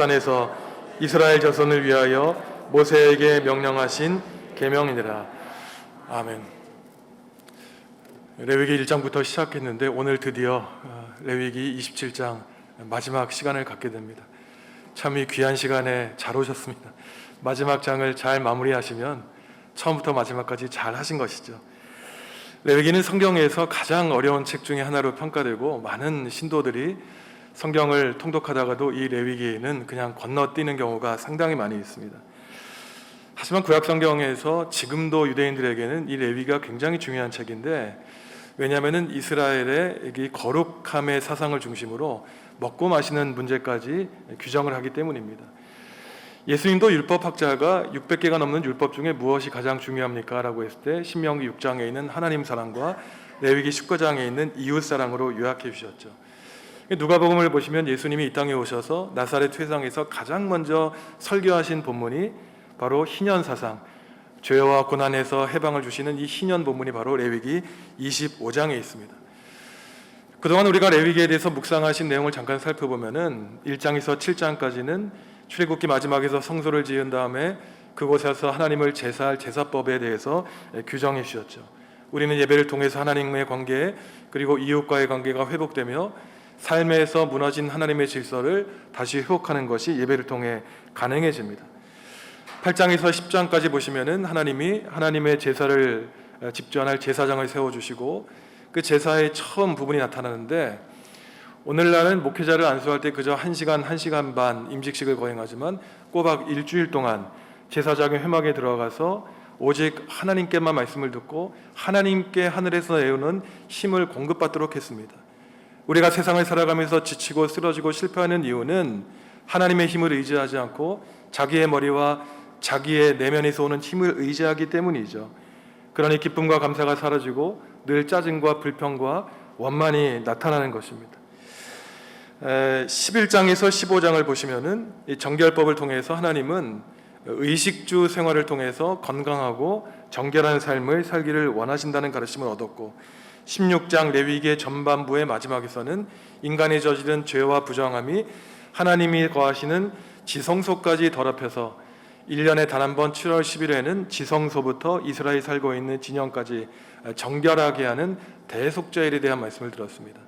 산에서 이스라엘 자손을 위하여 모세에게 명령하신 계명이니라. 아멘. 레위기 1장부터 시작했는데 오늘 드디어 레위기 27장 마지막 시간을 갖게 됩니다. 참 이 귀한 시간에 잘 오셨습니다. 마지막 장을 잘 마무리하시면 처음부터 마지막까지 잘 하신 것이죠. 레위기는 성경에서 가장 어려운 책 중에 하나로 평가되고 많은 신도들이 성경을 통독하다가도 이 레위기는 그냥 건너뛰는 경우가 상당히 많이 있습니다. 하지만 구약 성경에서 지금도 유대인들에게는 이 레위기가 굉장히 중요한 책인데, 왜냐하면 이스라엘의 이 거룩함의 사상을 중심으로 먹고 마시는 문제까지 규정을 하기 때문입니다. 예수님도 율법학자가 600개가 넘는 율법 중에 무엇이 가장 중요합니까? 라고 했을 때 신명기 6장에 있는 하나님 사랑과 레위기 19장에 있는 이웃 사랑으로 요약해 주셨죠. 누가복음을 보시면 예수님이 이 땅에 오셔서 나사렛 회상에서 가장 먼저 설교하신 본문이 바로 희년 사상, 죄와 고난에서 해방을 주시는 이 희년 본문이 바로 레위기 25장에 있습니다. 그동안 우리가 레위기에 대해서 묵상하신 내용을 잠깐 살펴보면은 1장에서 7장까지는 출애굽기 마지막에서 성소를 지은 다음에 그곳에서 하나님을 제사할 제사법에 대해서 규정해 주셨죠. 우리는 예배를 통해서 하나님의 관계 그리고 이웃과의 관계가 회복되며 삶에서 무너진 하나님의 질서를 다시 회복하는 것이 예배를 통해 가능해집니다. 8장에서 10장까지 보시면은 하나님이 하나님의 제사를 집전할 제사장을 세워주시고 그 제사의 처음 부분이 나타나는데, 오늘날은 목회자를 안수할 때 그저 1시간 반 임직식을 거행하지만 꼬박 일주일 동안 제사장의 회막에 들어가서 오직 하나님께만 말씀을 듣고 하나님께 하늘에서 내오는 힘을 공급받도록 했습니다. 우리가 세상을 살아가면서 지치고 쓰러지고 실패하는 이유는 하나님의 힘을 의지하지 않고 자기의 머리와 자기의 내면에서 오는 힘을 의지하기 때문이죠. 그러니 기쁨과 감사가 사라지고 늘 짜증과 불평과 원만이 나타나는 것입니다. 11장에서 15장을 보시면은 이 정결법을 통해서 하나님은 의식주 생활을 통해서 건강하고 정결한 삶을 살기를 원하신다는 가르침을 얻었고, 16장 레위기의 전반부의 마지막에서는 인간이 저지른 죄와 부정함이 하나님이 거하시는 지성소까지 더럽혀서 1년에 단 한 번 7월 10일에는 지성소부터 이스라엘이 살고 있는 진영까지 정결하게 하는 대속죄일에 대한 말씀을 들었습니다.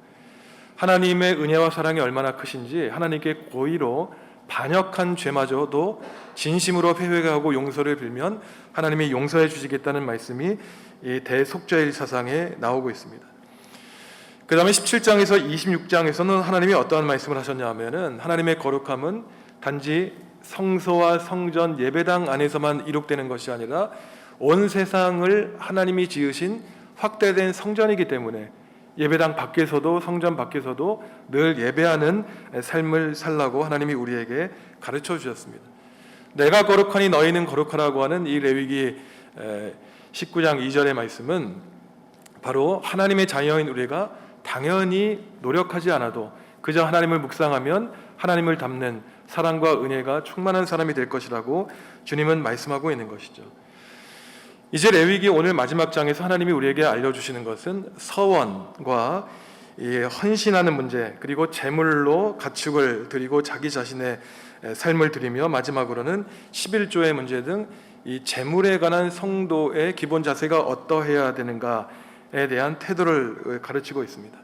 하나님의 은혜와 사랑이 얼마나 크신지 하나님께 고의로 반역한 죄마저도 진심으로 회개하고 용서를 빌면 하나님이 용서해 주시겠다는 말씀이 이 대속죄일 사상에 나오고 있습니다. 그 다음에 17장에서 26장에서는 하나님이 어떠한 말씀을 하셨냐 하면은, 하나님의 거룩함은 단지 성소와 성전 예배당 안에서만 이룩되는 것이 아니라 온 세상을 하나님이 지으신 확대된 성전이기 때문에 예배당 밖에서도 성전 밖에서도 늘 예배하는 삶을 살라고 하나님이 우리에게 가르쳐 주셨습니다. 내가 거룩하니 너희는 거룩하라고 하는 이 레위기 19장 2절의 말씀은 바로 하나님의 자녀인 우리가 당연히 노력하지 않아도 그저 하나님을 묵상하면 하나님을 닮는 사랑과 은혜가 충만한 사람이 될 것이라고 주님은 말씀하고 있는 것이죠. 이제 레위기 오늘 마지막 장에서 하나님이 우리에게 알려주시는 것은 서원과 헌신하는 문제, 그리고 제물로 가축을 드리고 자기 자신의 삶을 드리며 마지막으로는 11조의 문제 등 이 제물에 관한 성도의 기본 자세가 어떠해야 되는가에 대한 태도를 가르치고 있습니다.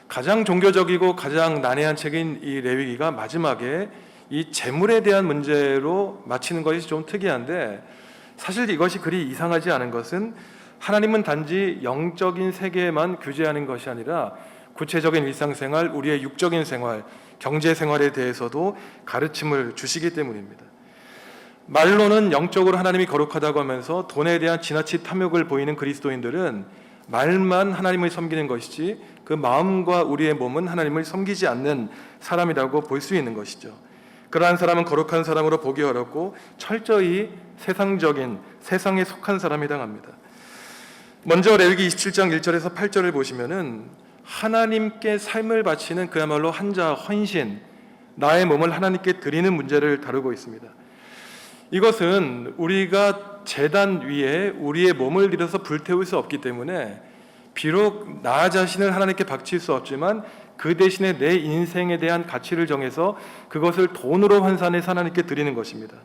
가장 종교적이고 가장 난해한 책인 이 레위기가 마지막에 이 제물에 대한 문제로 마치는 것이 좀 특이한데, 사실 이것이 그리 이상하지 않은 것은 하나님은 단지 영적인 세계에만 규제하는 것이 아니라 구체적인 일상생활, 우리의 육적인 생활, 경제생활에 대해서도 가르침을 주시기 때문입니다. 말로는 영적으로 하나님이 거룩하다고 하면서 돈에 대한 지나친 탐욕을 보이는 그리스도인들은 말만 하나님을 섬기는 것이지 그 마음과 우리의 몸은 하나님을 섬기지 않는 사람이라고 볼 수 있는 것이죠. 그러한 사람은 거룩한 사람으로 보기 어렵고 철저히 세상적인, 세상에 속한 사람이 당합니다. 먼저 레위기 27장 1절에서 8절을 보시면은 하나님께 삶을 바치는 그야말로 한자 헌신, 나의 몸을 하나님께 드리는 문제를 다루고 있습니다. 이것은 우리가 제단 위에 우리의 몸을 들여서 불태울 수 없기 때문에 비록 나 자신을 하나님께 바칠 수 없지만 그 대신에 내 인생에 대한 가치를 정해서 그것을 돈으로 환산해서 하나님께 드리는 것입니다.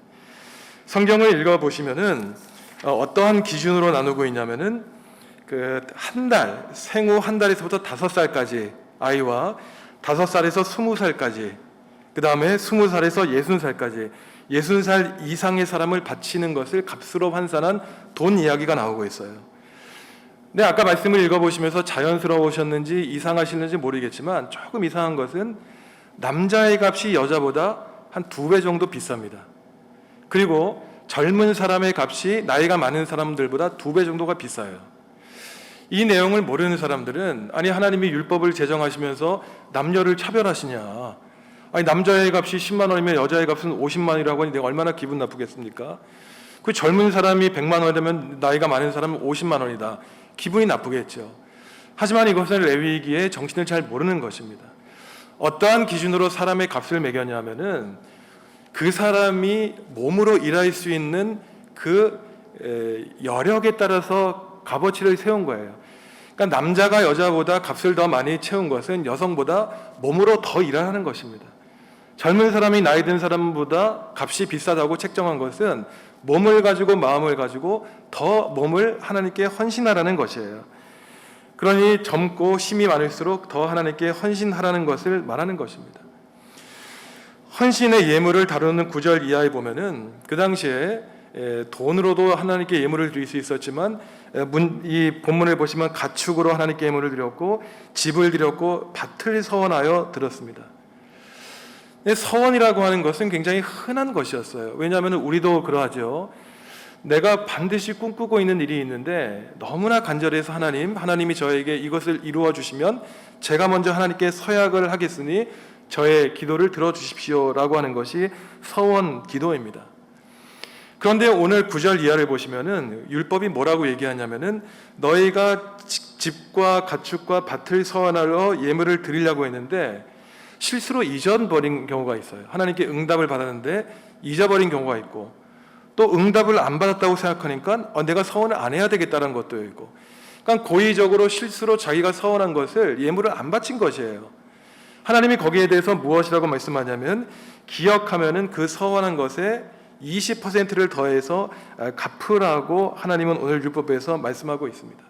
성경을 읽어보시면은 어떠한 기준으로 나누고 있냐면은 그 한 달, 생후 한 달에서부터 5살까지 아이와 5살에서 20살까지, 그 다음에 20살에서 60살까지 60살 이상의 사람을 바치는 것을 값으로 환산한 돈 이야기가 나오고 있어요. 네, 아까 말씀을 읽어보시면서 자연스러우셨는지 이상하시는지 모르겠지만 조금 이상한 것은 남자의 값이 여자보다 한 2배 정도 비쌉니다. 그리고 젊은 사람의 값이 나이가 많은 사람들보다 2배 정도가 비싸요. 이 내용을 모르는 사람들은 아니 하나님이 율법을 제정하시면서 남녀를 차별하시냐, 아니 남자의 값이 10만 원이면 여자의 값은 50만 원이라고 하니 내가 얼마나 기분 나쁘겠습니까? 그 젊은 사람이 100만 원이라면 나이가 많은 사람은 50만 원이다. 기분이 나쁘겠죠. 하지만 이것은 레위기의 정신을 잘 모르는 것입니다. 어떠한 기준으로 사람의 값을 매겼냐면은 그 사람이 몸으로 일할 수 있는 그 여력에 따라서 값어치를 세운 거예요. 그러니까 남자가 여자보다 값을 더 많이 채운 것은 여성보다 몸으로 더 일하는 것입니다. 젊은 사람이 나이 든 사람보다 값이 비싸다고 책정한 것은 몸을 가지고 마음을 가지고 더 몸을 하나님께 헌신하라는 것이에요. 그러니 젊고 힘이 많을수록 더 하나님께 헌신하라는 것을 말하는 것입니다. 헌신의 예물을 다루는 9절 이하에 보면은 그 당시에 돈으로도 하나님께 예물을 드릴 수 있었지만 이 본문을 보시면 가축으로 하나님께 예물을 드렸고 집을 드렸고 밭을 서원하여 드렸습니다. 서원이라고 하는 것은 굉장히 흔한 것이었어요. 왜냐하면 우리도 그러하죠. 내가 반드시 꿈꾸고 있는 일이 있는데 너무나 간절해서 하나님이 저에게 이것을 이루어 주시면 제가 먼저 하나님께 서약을 하겠으니 저의 기도를 들어주십시오라고 하는 것이 서원 기도입니다. 그런데 오늘 9절 이하를 보시면은 율법이 뭐라고 얘기하냐면은 너희가 집과 가축과 밭을 서원하러 예물을 드리려고 했는데 실수로 잊어버린 경우가 있어요. 하나님께 응답을 받았는데 잊어버린 경우가 있고, 또 응답을 안 받았다고 생각하니까 내가 서원을 안 해야 되겠다는 것도 있고, 그러니까 고의적으로 실수로 자기가 서원한 것을 예물을 안 바친 것이에요. 하나님이 거기에 대해서 무엇이라고 말씀하냐면 기억하면은 그 서원한 것에 20%를 더해서 갚으라고 하나님은 오늘 율법에서 말씀하고 있습니다.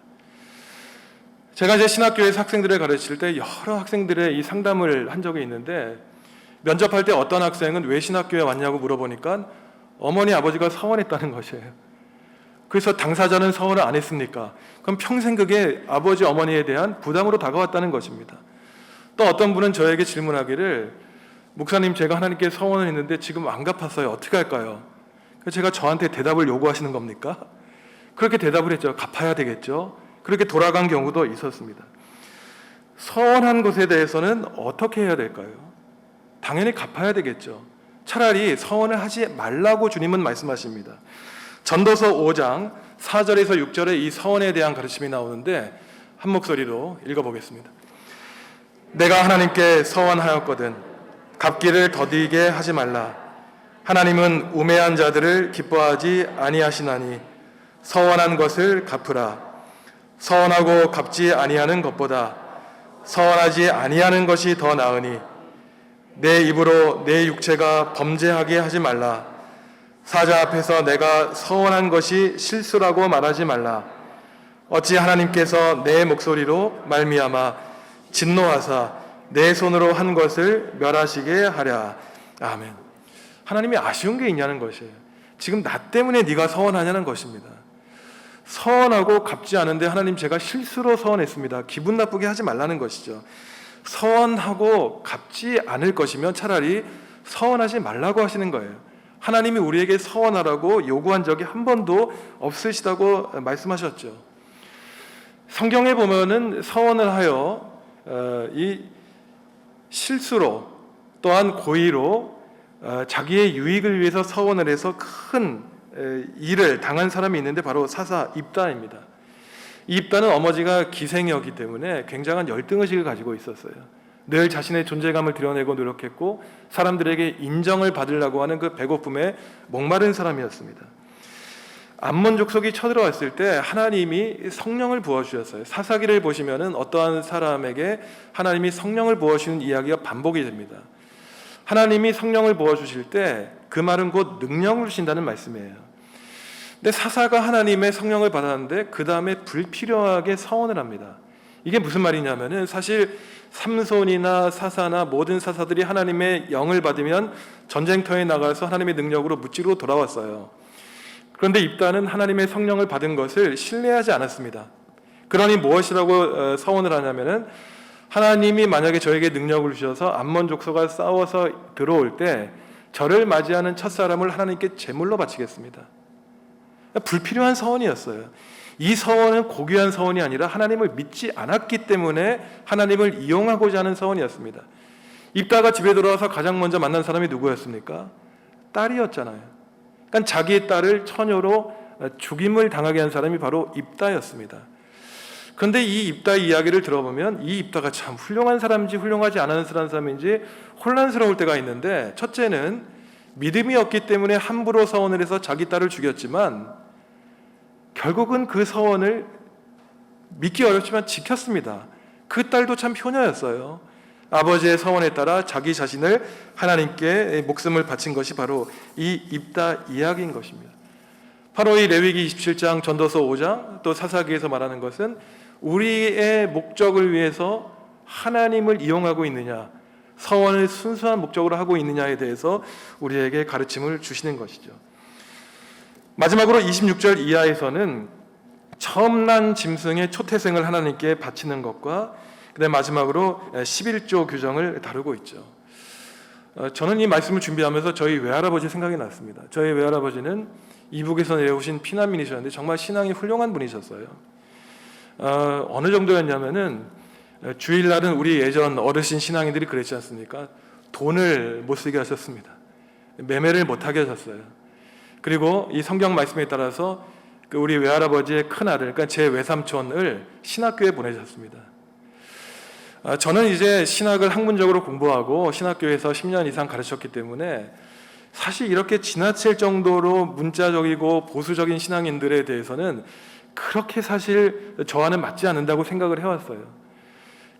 제가 이제 신학교에서 학생들을 가르칠 때 여러 학생들의 이 상담을 한 적이 있는데 면접할 때 어떤 학생은 왜 신학교에 왔냐고 물어보니까 어머니 아버지가 서원했다는 것이에요. 그래서 당사자는 서원을 안 했습니까? 그럼 평생 그게 아버지 어머니에 대한 부담으로 다가왔다는 것입니다. 또 어떤 분은 저에게 질문하기를 목사님 제가 하나님께 서원을 했는데 지금 안 갚았어요. 어떻게 할까요? 그래서 제가 저한테 대답을 요구하시는 겁니까? 그렇게 대답을 했죠. 갚아야 되겠죠. 그렇게 돌아간 경우도 있었습니다. 서원한 것에 대해서는 어떻게 해야 될까요? 당연히 갚아야 되겠죠. 차라리 서원을 하지 말라고 주님은 말씀하십니다. 전도서 5장 4절에서 6절에 이 서원에 대한 가르침이 나오는데 한 목소리로 읽어보겠습니다. 내가 하나님께 서원하였거든 갚기를 더디게 하지 말라. 하나님은 우매한 자들을 기뻐하지 아니하시나니 서원한 것을 갚으라. 서원하고 갚지 아니하는 것보다 서원하지 아니하는 것이 더 나으니 내 입으로 내 육체가 범죄하게 하지 말라. 사자 앞에서 내가 서원한 것이 실수라고 말하지 말라. 어찌 하나님께서 내 목소리로 말미암아 진노하사 내 손으로 한 것을 멸하시게 하랴. 아멘. 하나님이 아쉬운 게 있냐는 것이에요. 지금 나 때문에 네가 서원하냐는 것입니다. 서원하고 갚지 않은데 하나님 제가 실수로 서원했습니다. 기분 나쁘게 하지 말라는 것이죠. 서원하고 갚지 않을 것이면 차라리 서원하지 말라고 하시는 거예요. 하나님이 우리에게 서원하라고 요구한 적이 한 번도 없으시다고 말씀하셨죠. 성경에 보면은 서원을 하여 이 실수로 또한 고의로 자기의 유익을 위해서 서원을 해서 큰 일을 당한 사람이 있는데 바로 사사 입다입니다. 입다는 어머니가 기생이었기 때문에 굉장한 열등의식을 가지고 있었어요. 늘 자신의 존재감을 드러내고 노력했고 사람들에게 인정을 받으려고 하는 그 배고픔에 목마른 사람이었습니다. 암몬 족속이 쳐들어왔을 때 하나님이 성령을 부어주셨어요. 사사기를 보시면은 어떠한 사람에게 하나님이 성령을 부어주시는 이야기가 반복이 됩니다. 하나님이 성령을 부어주실 때 그 말은 곧 능력을 주신다는 말씀이에요. 근데 사사가 하나님의 성령을 받았는데 그 다음에 불필요하게 서원을 합니다. 이게 무슨 말이냐면은 사실 삼손이나 사사나 모든 사사들이 하나님의 영을 받으면 전쟁터에 나가서 하나님의 능력으로 무찌르고 돌아왔어요. 그런데 입다는 하나님의 성령을 받은 것을 신뢰하지 않았습니다. 그러니 무엇이라고 서원을 하냐면은 하나님이 만약에 저에게 능력을 주셔서 암몬 족속과 싸워서 들어올 때 저를 맞이하는 첫사람을 하나님께 제물로 바치겠습니다. 불필요한 서원이었어요. 이 서원은 고귀한 서원이 아니라 하나님을 믿지 않았기 때문에 하나님을 이용하고자 하는 서원이었습니다. 입다가 집에 돌아와서 가장 먼저 만난 사람이 누구였습니까? 딸이었잖아요. 그러니까 자기의 딸을 처녀로 죽임을 당하게 한 사람이 바로 입다였습니다. 그런데 이 입다의 이야기를 들어보면 이 입다가 참 훌륭한 사람인지 훌륭하지 않은 사람인지 혼란스러울 때가 있는데, 첫째는 믿음이 없기 때문에 함부로 서원을 해서 자기 딸을 죽였지만 결국은 그 서원을 믿기 어렵지만 지켰습니다. 그 딸도 참 효녀였어요. 아버지의 서원에 따라 자기 자신을 하나님께 목숨을 바친 것이 바로 이 입다 이야기인 것입니다. 바로 이 레위기 27장, 전도서 5장, 또 사사기에서 말하는 것은 우리의 목적을 위해서 하나님을 이용하고 있느냐, 서원을 순수한 목적으로 하고 있느냐에 대해서 우리에게 가르침을 주시는 것이죠. 마지막으로 26절 이하에서는 처음 난 짐승의 초태생을 하나님께 바치는 것과 그다음 마지막으로 11조 규정을 다루고 있죠. 저는 이 말씀을 준비하면서 저희 외할아버지 생각이 났습니다. 저희 외할아버지는 이북에서 내려오신 피난민이셨는데 정말 신앙이 훌륭한 분이셨어요. 어느 정도였냐면은 주일날은 우리 예전 어르신 신앙인들이 그랬지 않습니까? 돈을 못 쓰게 하셨습니다. 매매를 못하게 하셨어요. 그리고 이 성경 말씀에 따라서 우리 외할아버지의 큰아들, 그러니까 제 외삼촌을 신학교에 보내셨습니다. 저는 이제 신학을 학문적으로 공부하고 신학교에서 10년 이상 가르쳤기 때문에 사실 이렇게 지나칠 정도로 문자적이고 보수적인 신앙인들에 대해서는 그렇게 사실 저와는 맞지 않는다고 생각을 해왔어요.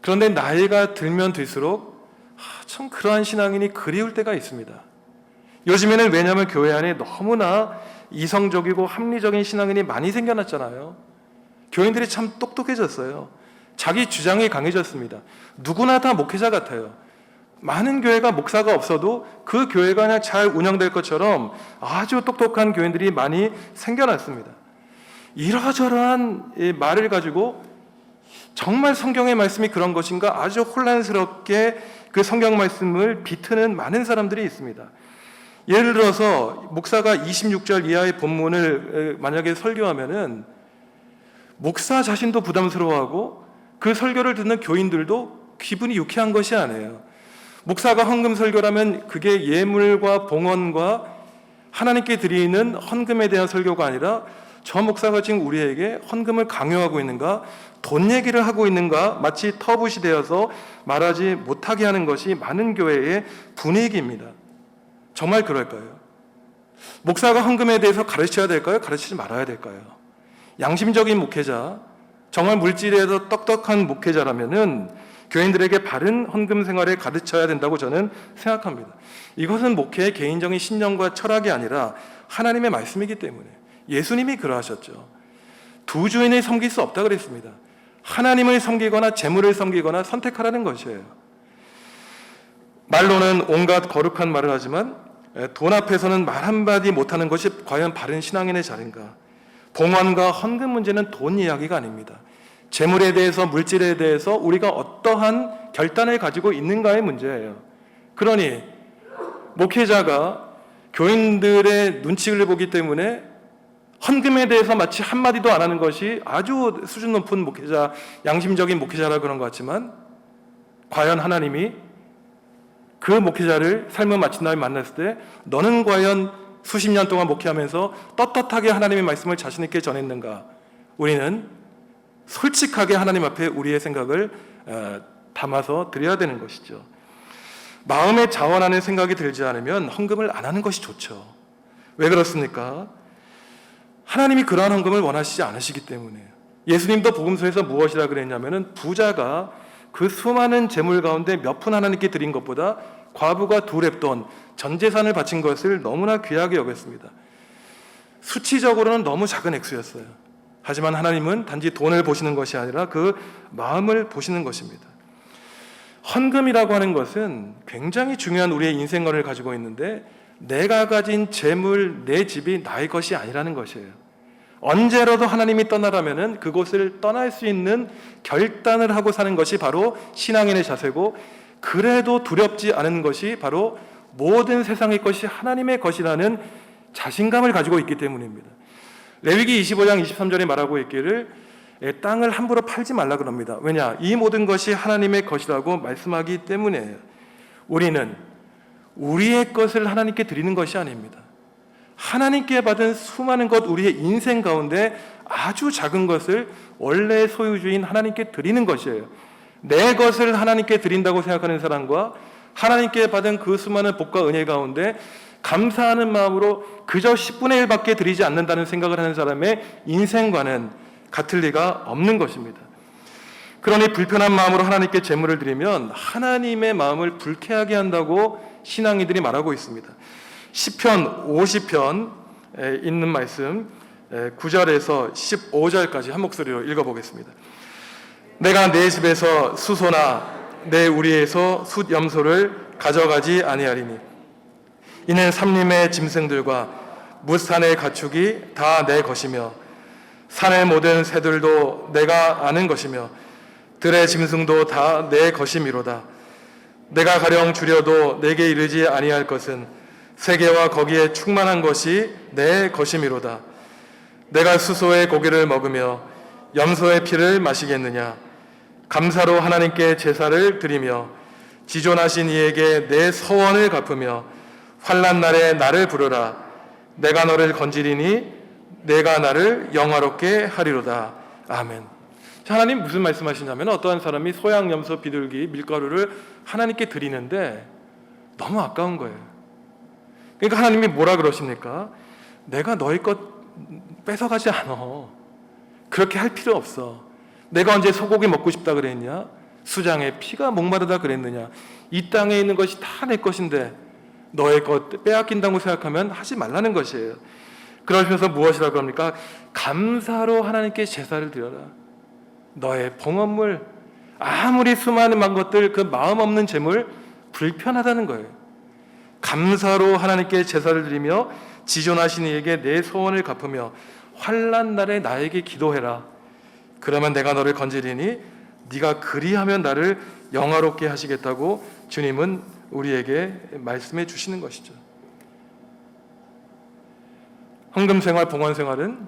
그런데 나이가 들면 들수록 참 그러한 신앙인이 그리울 때가 있습니다. 요즘에는 왜냐하면 교회 안에 너무나 이성적이고 합리적인 신앙인이 많이 생겨났잖아요. 교인들이 참 똑똑해졌어요. 자기 주장이 강해졌습니다. 누구나 다 목회자 같아요. 많은 교회가 목사가 없어도 그 교회가 그냥 잘 운영될 것처럼 아주 똑똑한 교인들이 많이 생겨났습니다. 이러저러한 말을 가지고 정말 성경의 말씀이 그런 것인가 아주 혼란스럽게 그 성경 말씀을 비트는 많은 사람들이 있습니다. 예를 들어서 목사가 26절 이하의 본문을 만약에 설교하면은 목사 자신도 부담스러워하고 그 설교를 듣는 교인들도 기분이 유쾌한 것이 아니에요. 목사가 헌금 설교라면 그게 예물과 봉헌과 하나님께 드리는 헌금에 대한 설교가 아니라 저 목사가 지금 우리에게 헌금을 강요하고 있는가, 돈 얘기를 하고 있는가, 마치 터붓이 되어서 말하지 못하게 하는 것이 많은 교회의 분위기입니다. 정말 그럴까요? 목사가 헌금에 대해서 가르쳐야 될까요? 가르치지 말아야 될까요? 양심적인 목회자, 정말 물질에서 똑똑한 목회자라면은 교인들에게 바른 헌금 생활을 가르쳐야 된다고 저는 생각합니다. 이것은 목회의 개인적인 신념과 철학이 아니라 하나님의 말씀이기 때문에 예수님이 그러하셨죠. 두 주인을 섬길 수 없다 그랬습니다. 하나님을 섬기거나 재물을 섬기거나 선택하라는 것이에요. 말로는 온갖 거룩한 말을 하지만 돈 앞에서는 말 한마디 못하는 것이 과연 바른 신앙인의 자리인가? 봉헌과 헌금 문제는 돈 이야기가 아닙니다. 재물에 대해서, 물질에 대해서 우리가 어떠한 결단을 가지고 있는가의 문제예요. 그러니 목회자가 교인들의 눈치를 보기 때문에 헌금에 대해서 마치 한마디도 안 하는 것이 아주 수준 높은 목회자, 양심적인 목회자라 그런 것 같지만 과연 하나님이 그 목회자를 삶을 마친 다음에 만났을 때 너는 과연 수십 년 동안 목회하면서 떳떳하게 하나님의 말씀을 자신 있게 전했는가? 우리는 솔직하게 하나님 앞에 우리의 생각을 담아서 드려야 되는 것이죠. 마음에 자원하는 생각이 들지 않으면 헌금을 안 하는 것이 좋죠. 왜 그렇습니까? 하나님이 그러한 헌금을 원하시지 않으시기 때문에요. 예수님도 복음서에서 무엇이라 그랬냐면은 부자가 그 수많은 재물 가운데 몇 푼 하나님께 드린 것보다 과부가 두 렙돈 전 재산을 바친 것을 너무나 귀하게 여겼습니다. 수치적으로는 너무 작은 액수였어요. 하지만 하나님은 단지 돈을 보시는 것이 아니라 그 마음을 보시는 것입니다. 헌금이라고 하는 것은 굉장히 중요한 우리의 인생관을 가지고 있는데 내가 가진 재물, 내 집이 나의 것이 아니라는 것이에요. 언제라도 하나님이 떠나라면은 그곳을 떠날 수 있는 결단을 하고 사는 것이 바로 신앙인의 자세고, 그래도 두렵지 않은 것이 바로 모든 세상의 것이 하나님의 것이라는 자신감을 가지고 있기 때문입니다. 레위기 25장 23절에 말하고 있기를 땅을 함부로 팔지 말라 그럽니다. 왜냐? 이 모든 것이 하나님의 것이라고 말씀하기 때문이에요. 우리는 우리의 것을 하나님께 드리는 것이 아닙니다. 하나님께 받은 수많은 것, 우리의 인생 가운데 아주 작은 것을 원래 소유주인 하나님께 드리는 것이에요. 내 것을 하나님께 드린다고 생각하는 사람과 하나님께 받은 그 수많은 복과 은혜 가운데 감사하는 마음으로 그저 10분의 1밖에 드리지 않는다는 생각을 하는 사람의 인생과는 같을 리가 없는 것입니다. 그러니 불편한 마음으로 하나님께 제물을 드리면 하나님의 마음을 불쾌하게 한다고 신앙인들이 말하고 있습니다. 시편 50편에 있는 말씀 9절에서 15절까지 한 목소리로 읽어보겠습니다. 내가 내 집에서 수소나 내 우리에서 숫염소를 가져가지 아니하리니 이는 삼림의 짐승들과 무산의 가축이 다 내 것이며 산의 모든 새들도 내가 아는 것이며 들의 짐승도 다 내 것이미로다. 내가 가령 주려도 내게 이르지 아니할 것은 세계와 거기에 충만한 것이 내 것이미로다. 내가 수소의 고기를 먹으며 염소의 피를 마시겠느냐. 감사로 하나님께 제사를 드리며 지존하신 이에게 내 서원을 갚으며 환난 날에 나를 부르라. 내가 너를 건지리니 내가 나를 영화롭게 하리로다. 아멘. 하나님 무슨 말씀하시냐면 어떠한 사람이 소양, 염소, 비둘기, 밀가루를 하나님께 드리는데 너무 아까운 거예요. 그러니까 하나님이 뭐라 그러십니까? 내가 너희 것 뺏어가지 않아. 그렇게 할 필요 없어. 내가 언제 소고기 먹고 싶다 그랬냐? 수장의 피가 목마르다 그랬느냐? 이 땅에 있는 것이 다 내 것인데 너의 것 빼앗긴다고 생각하면 하지 말라는 것이에요. 그러시면서 무엇이라고 합니까? 감사로 하나님께 제사를 드려라. 너의 봉헌물, 아무리 수많은 것들, 그 마음 없는 재물 불편하다는 거예요. 감사로 하나님께 제사를 드리며 지존하신 이에게 내 소원을 갚으며 환난 날에 나에게 기도해라. 그러면 내가 너를 건지리니 네가 그리하면 나를 영화롭게 하시겠다고 주님은 우리에게 말씀해 주시는 것이죠. 헌금생활, 봉헌생활은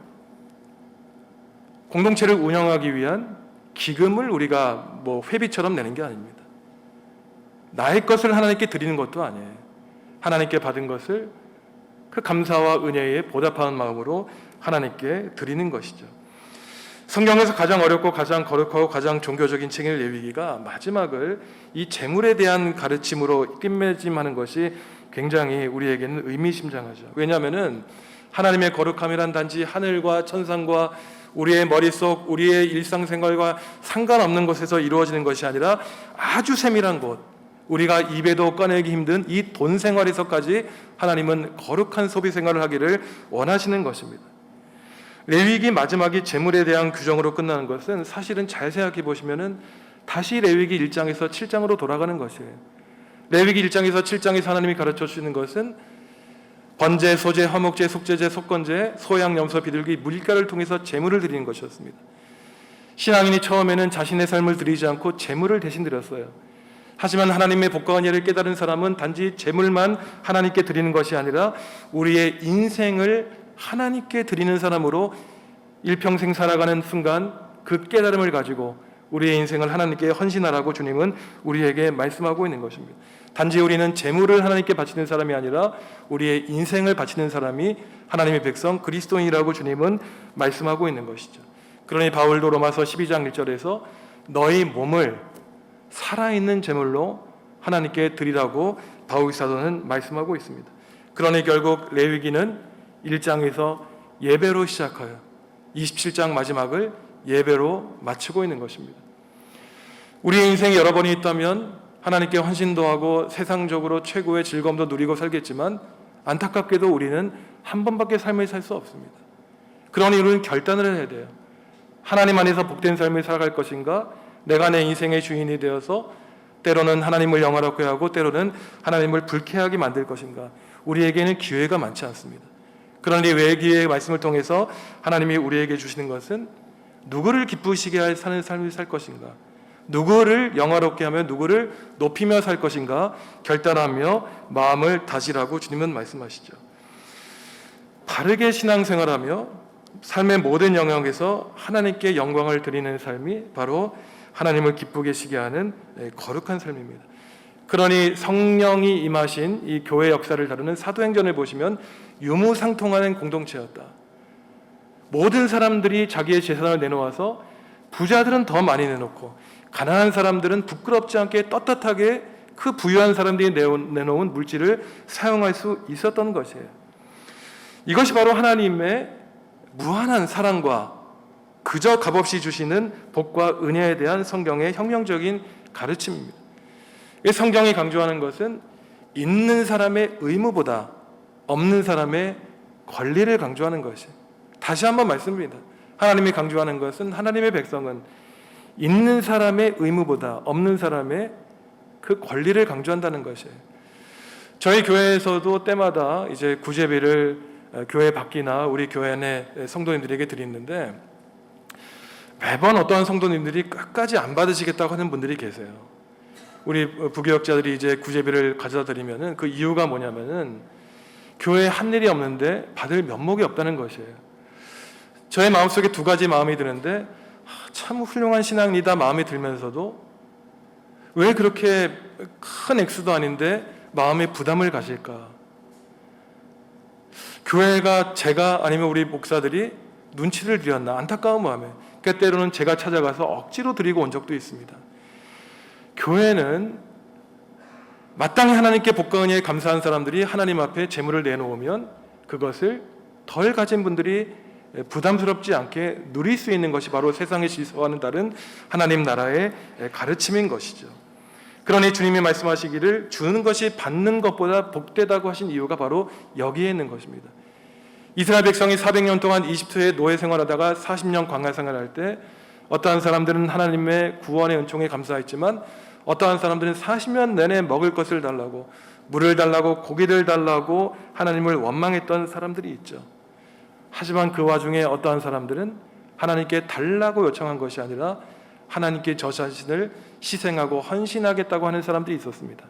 공동체를 운영하기 위한 기금을 우리가 회비처럼 내는 게 아닙니다. 나의 것을 하나님께 드리는 것도 아니에요. 하나님께 받은 것을 그 감사와 은혜에 보답하는 마음으로 하나님께 드리는 것이죠. 성경에서 가장 어렵고 가장 거룩하고 가장 종교적인 책인 레위기가 마지막을 이 재물에 대한 가르침으로 끝맺음하는 것이 굉장히 우리에게는 의미심장하죠. 왜냐하면은 하나님의 거룩함이란 단지 하늘과 천상과 우리의 머릿속, 우리의 일상생활과 상관없는 곳에서 이루어지는 것이 아니라 아주 세밀한 곳, 우리가 입에도 꺼내기 힘든 이 돈 생활에서까지 하나님은 거룩한 소비 생활을 하기를 원하시는 것입니다. 레위기 마지막이 재물에 대한 규정으로 끝나는 것은 사실은 잘 생각해 보시면은 다시 레위기 1장에서 7장으로 돌아가는 것이에요. 레위기 1장에서 7장에서 하나님이 가르쳐 주시는 것은 번제, 소제, 화목제, 속죄제, 속건제, 소양, 염소, 비둘기, 물가를 통해서 재물을 드리는 것이었습니다. 신앙인이 처음에는 자신의 삶을 드리지 않고 재물을 대신 드렸어요. 하지만 하나님의 복과 은혜를 깨달은 사람은 단지 재물만 하나님께 드리는 것이 아니라 우리의 인생을 하나님께 드리는 사람으로 일평생 살아가는 순간 그 깨달음을 가지고 우리의 인생을 하나님께 헌신하라고 주님은 우리에게 말씀하고 있는 것입니다. 단지 우리는 재물을 하나님께 바치는 사람이 아니라 우리의 인생을 바치는 사람이 하나님의 백성 그리스도인이라고 주님은 말씀하고 있는 것이죠. 그러니 바울도 로마서 12장 1절에서 너희 몸을 살아있는 제물로 하나님께 드리라고 바울 사도는 말씀하고 있습니다. 그러니 결국 레위기는 1장에서 예배로 시작하여 27장 마지막을 예배로 마치고 있는 것입니다. 우리의 인생에 여러 번이 있다면 하나님께 헌신도 하고 세상적으로 최고의 즐거움도 누리고 살겠지만 안타깝게도 우리는 한 번밖에 삶을 살 수 없습니다. 그러니 우리는 결단을 해야 돼요. 하나님 안에서 복된 삶을 살아갈 것인가, 내가 내 인생의 주인이 되어서 때로는 하나님을 영화롭게 하고 때로는 하나님을 불쾌하게 만들 것인가. 우리에게는 기회가 많지 않습니다. 그러니 외기의 말씀을 통해서 하나님이 우리에게 주시는 것은 누구를 기쁘시게 할 사는 삶을 살 것인가, 누구를 영화롭게 하며 누구를 높이며 살 것인가 결단하며 마음을 다지라고 주님은 말씀하시죠. 바르게 신앙생활하며 삶의 모든 영역에서 하나님께 영광을 드리는 삶이 바로 하나님을 기쁘게 시게 하는 거룩한 삶입니다. 그러니 성령이 임하신 이 교회 역사를 다루는 사도행전을 보시면 유무상통하는 공동체였다. 모든 사람들이 자기의 재산을 내놓아서 부자들은 더 많이 내놓고 가난한 사람들은 부끄럽지 않게 떳떳하게 그 부유한 사람들이 내놓은 물질을 사용할 수 있었던 것이에요. 이것이 바로 하나님의 무한한 사랑과 그저 값없이 주시는 복과 은혜에 대한 성경의 혁명적인 가르침입니다. 이 성경이 강조하는 것은 있는 사람의 의무보다 없는 사람의 권리를 강조하는 것이에요. 다시 한번 말씀드립니다. 하나님이 강조하는 것은 하나님의 백성은 있는 사람의 의무보다 없는 사람의 그 권리를 강조한다는 것이에요. 저희 교회에서도 때마다 이제 구제비를 교회 밖이나 우리 교회 내 성도님들에게 드리는데 매번 어떠한 성도님들이 끝까지 안 받으시겠다고 하는 분들이 계세요. 우리 부교역자들이 이제 구제비를 가져다 드리면은 그 이유가 뭐냐면은 교회에 한 일이 없는데 받을 면목이 없다는 것이에요. 저의 마음속에 두 가지 마음이 드는데 참 훌륭한 신앙이다 마음이 들면서도 왜 그렇게 큰 액수도 아닌데 마음에 부담을 가질까? 교회가 제가 아니면 우리 목사들이 눈치를 드렸나 안타까운 마음에 그러니까 때로는 제가 찾아가서 억지로 드리고 온 적도 있습니다. 교회는 마땅히 하나님께 복과 은혜에 감사한 사람들이 하나님 앞에 재물을 내놓으면 그것을 덜 가진 분들이 부담스럽지 않게 누릴 수 있는 것이 바로 세상의 질서와는 다른 하나님 나라의 가르침인 것이죠. 그러니 주님이 말씀하시기를 주는 것이 받는 것보다 복되다고 하신 이유가 바로 여기에 있는 것입니다. 이스라엘 백성이 400년 동안 이집트에 노예 생활하다가 40년 광야 생활할 때 어떠한 사람들은 하나님의 구원의 은총에 감사했지만 어떠한 사람들은 40년 내내 먹을 것을 달라고 물을 달라고 고기를 달라고 하나님을 원망했던 사람들이 있죠. 하지만 그 와중에 어떠한 사람들은 하나님께 달라고 요청한 것이 아니라 하나님께 저 자신을 희생하고 헌신하겠다고 하는 사람들이 있었습니다.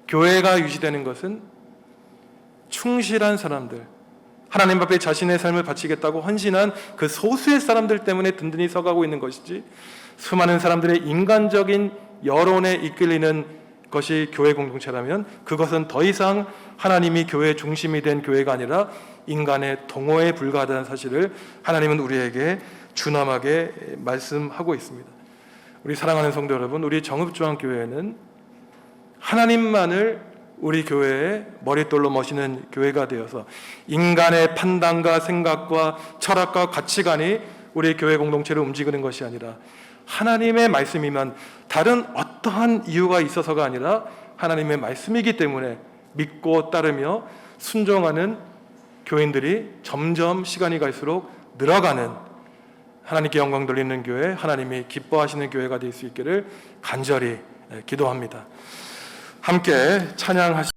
교회가 유지되는 것은 충실한 사람들, 하나님 앞에 자신의 삶을 바치겠다고 헌신한 그 소수의 사람들 때문에 든든히 서가고 있는 것이지 수많은 사람들의 인간적인 여론에 이끌리는 것이 교회 공동체라면 그것은 더 이상 하나님이 교회의 중심이 된 교회가 아니라 인간의 동호회에 불과하다는 사실을 하나님은 우리에게 준엄하게 말씀하고 있습니다. 우리 사랑하는 성도 여러분, 우리 정읍중앙교회는 하나님만을 우리 교회의 머릿돌로 모시는 교회가 되어서 인간의 판단과 생각과 철학과 가치관이 우리 교회 공동체를 움직이는 것이 아니라 하나님의 말씀이면 다른 어떠한 이유가 있어서가 아니라 하나님의 말씀이기 때문에 믿고 따르며 순종하는 교인들이 점점 시간이 갈수록 늘어가는 하나님께 영광 돌리는 교회, 하나님이 기뻐하시는 교회가 될 수 있기를 간절히 기도합니다. 함께 찬양하시